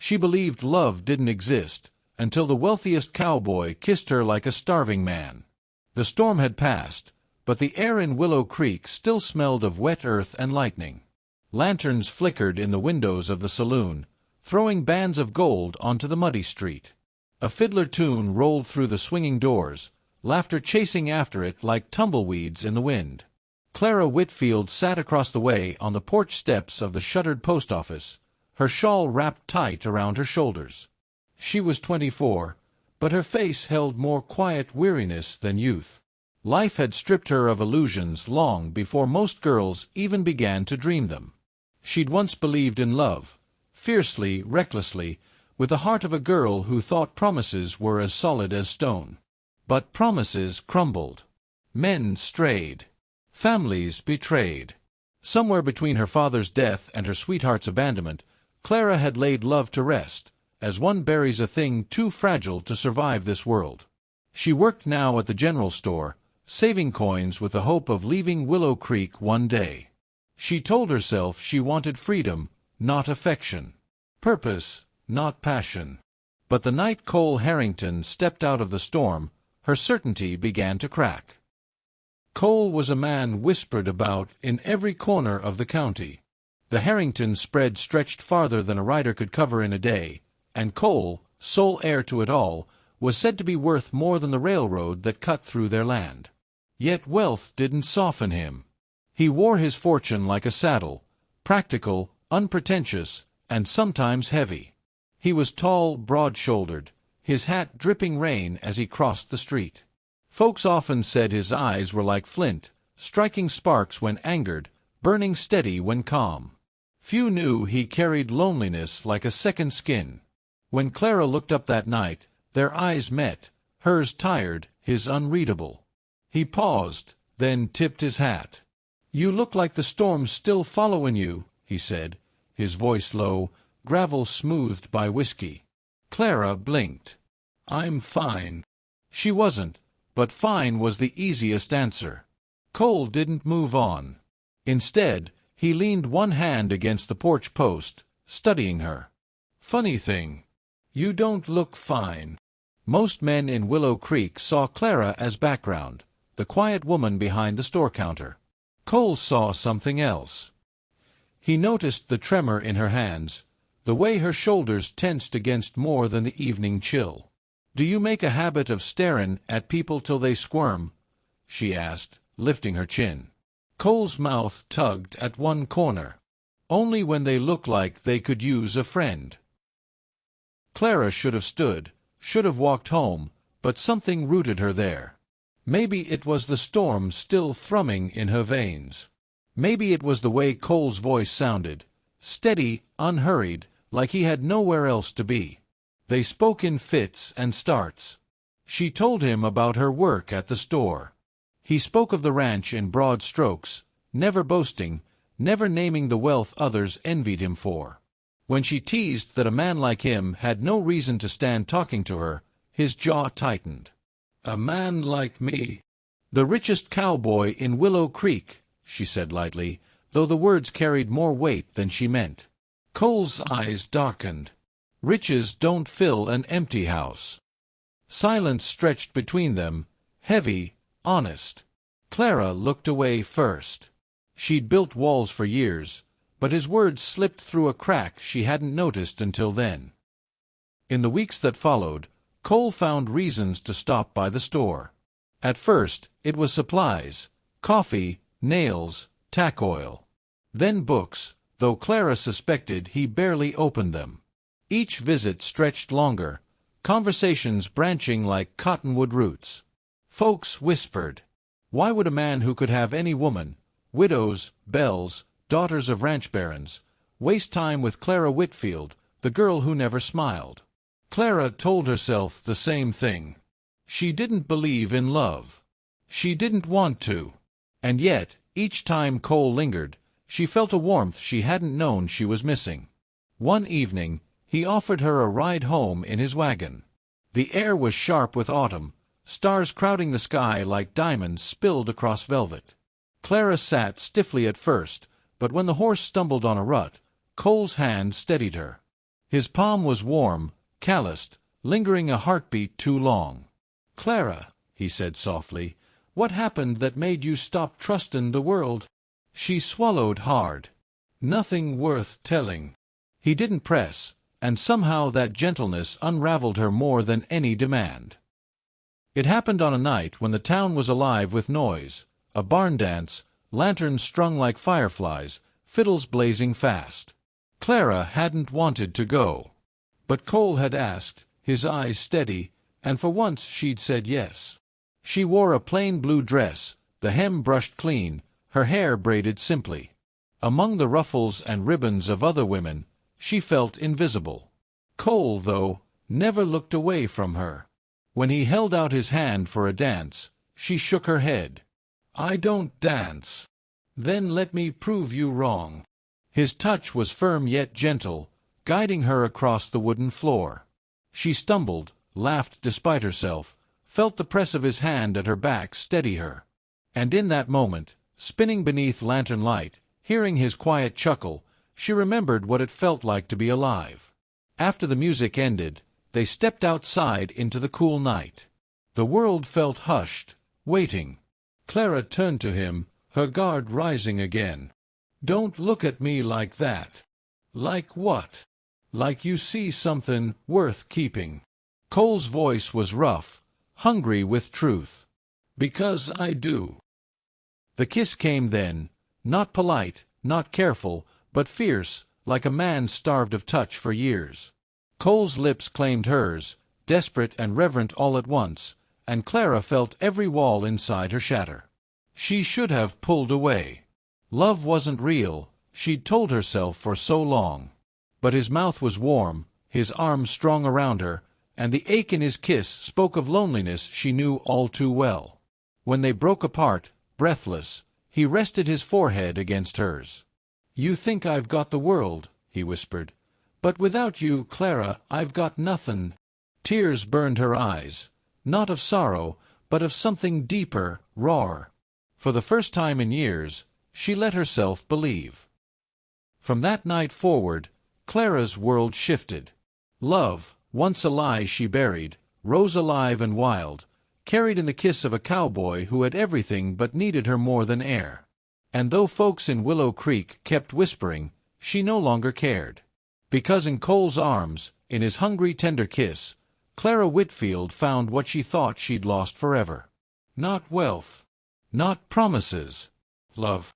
She believed love didn't exist, until the wealthiest cowboy kissed her like a starving man. The storm had passed, but the air in Willow Creek still smelled of wet earth and lightning. Lanterns flickered in the windows of the saloon, throwing bands of gold onto the muddy street. A fiddler tune rolled through the swinging doors, laughter chasing after it like tumbleweeds in the wind. Clara Whitfield sat across the way on the porch steps of the shuttered post office, her shawl wrapped tight around her shoulders. She was 24, but her face held more quiet weariness than youth. Life had stripped her of illusions long before most girls even began to dream them. She'd once believed in love, fiercely, recklessly, with the heart of a girl who thought promises were as solid as stone. But promises crumbled. Men strayed. Families betrayed. Somewhere between her father's death and her sweetheart's abandonment, Clara had laid love to rest, as one buries a thing too fragile to survive this world. She worked now at the general store, saving coins with the hope of leaving Willow Creek one day. She told herself she wanted freedom, not affection. Purpose, not passion. But the night Cole Harrington stepped out of the storm, her certainty began to crack. Cole was a man whispered about in every corner of the county. The Harrington spread stretched farther than a rider could cover in a day, and Cole, sole heir to it all, was said to be worth more than the railroad that cut through their land. Yet wealth didn't soften him. He wore his fortune like a saddle, practical, unpretentious, and sometimes heavy. He was tall, broad-shouldered, his hat dripping rain as he crossed the street. Folks often said his eyes were like flint, striking sparks when angered, burning steady when calm. Few knew he carried loneliness like a second skin. When Clara looked up that night, their eyes met, hers tired, his unreadable. He paused, then tipped his hat. "You look like the storm's still following you," he said, his voice low, gravel smoothed by whiskey. Clara blinked. "I'm fine." She wasn't, but fine was the easiest answer. Cole didn't move on. Instead, he leaned one hand against the porch post, studying her. "Funny thing. You don't look fine." Most men in Willow Creek saw Clara as background, the quiet woman behind the store counter. Cole saw something else. He noticed the tremor in her hands, the way her shoulders tensed against more than the evening chill. "Do you make a habit of staring at people till they squirm?" she asked, lifting her chin. Cole's mouth tugged at one corner. "Only when they look like they could use a friend." Clara should have stood, should have walked home, but something rooted her there. Maybe it was the storm still thrumming in her veins. Maybe it was the way Cole's voice sounded, steady, unhurried, like he had nowhere else to be. They spoke in fits and starts. She told him about her work at the store. He spoke of the ranch in broad strokes, never boasting, never naming the wealth others envied him for. When she teased that a man like him had no reason to stand talking to her, his jaw tightened. "A man like me. The richest cowboy in Willow Creek," she said lightly, though the words carried more weight than she meant. Cole's eyes darkened. Riches don't fill an empty house. Silence stretched between them, heavy, honest. Clara looked away first. She'd built walls for years, but his words slipped through a crack she hadn't noticed until then. In the weeks that followed, Cole found reasons to stop by the store. At first, it was supplies, coffee, nails, tack oil. Then books, though Clara suspected he barely opened them. Each visit stretched longer, conversations branching like cottonwood roots. Folks whispered. Why would a man who could have any woman, widows, belles, daughters of ranch barons, waste time with Clara Whitfield, the girl who never smiled? Clara told herself the same thing. She didn't believe in love. She didn't want to. And yet, each time Cole lingered, she felt a warmth she hadn't known she was missing. One evening, he offered her a ride home in his wagon. The air was sharp with autumn, stars crowding the sky like diamonds spilled across velvet. Clara sat stiffly at first, but when the horse stumbled on a rut, Cole's hand steadied her. His palm was warm, calloused, lingering a heartbeat too long. "Clara," he said softly, "what happened that made you stop trustin' the world?" She swallowed hard. "Nothing worth telling." He didn't press, and somehow that gentleness unraveled her more than any demand. It happened on a night when the town was alive with noise, a barn dance, lanterns strung like fireflies, fiddles blazing fast. Clara hadn't wanted to go. But Cole had asked, his eyes steady, and for once she'd said yes. She wore a plain blue dress, the hem brushed clean, her hair braided simply. Among the ruffles and ribbons of other women, she felt invisible. Cole, though, never looked away from her. When he held out his hand for a dance, she shook her head. "I don't dance." "Then let me prove you wrong." His touch was firm yet gentle, guiding her across the wooden floor. She stumbled, laughed despite herself, felt the press of his hand at her back steady her. And in that moment, spinning beneath lantern light, hearing his quiet chuckle, she remembered what it felt like to be alive. After the music ended, they stepped outside into the cool night. The world felt hushed, waiting. Clara turned to him, her guard rising again. "Don't look at me like that." "Like what?" "Like you see something worth keeping." Cole's voice was rough, hungry with truth. "Because I do." The kiss came then, not polite, not careful, but fierce, like a man starved of touch for years. Cole's lips claimed hers, desperate and reverent all at once, and Clara felt every wall inside her shatter. She should have pulled away. Love wasn't real, she'd told herself for so long. But his mouth was warm, his arms strong around her, and the ache in his kiss spoke of loneliness she knew all too well. When they broke apart, breathless, he rested his forehead against hers. "You think I've got the world," he whispered. "But without you, Clara, I've got nothin'." Tears burned her eyes, not of sorrow, but of something deeper, rawer. For the first time in years, she let herself believe. From that night forward, Clara's world shifted. Love, once a lie she buried, rose alive and wild, carried in the kiss of a cowboy who had everything but needed her more than air. And though folks in Willow Creek kept whispering, she no longer cared. Because in Cole's arms, in his hungry tender kiss, Clara Whitfield found what she thought she'd lost forever. Not wealth, not promises, love.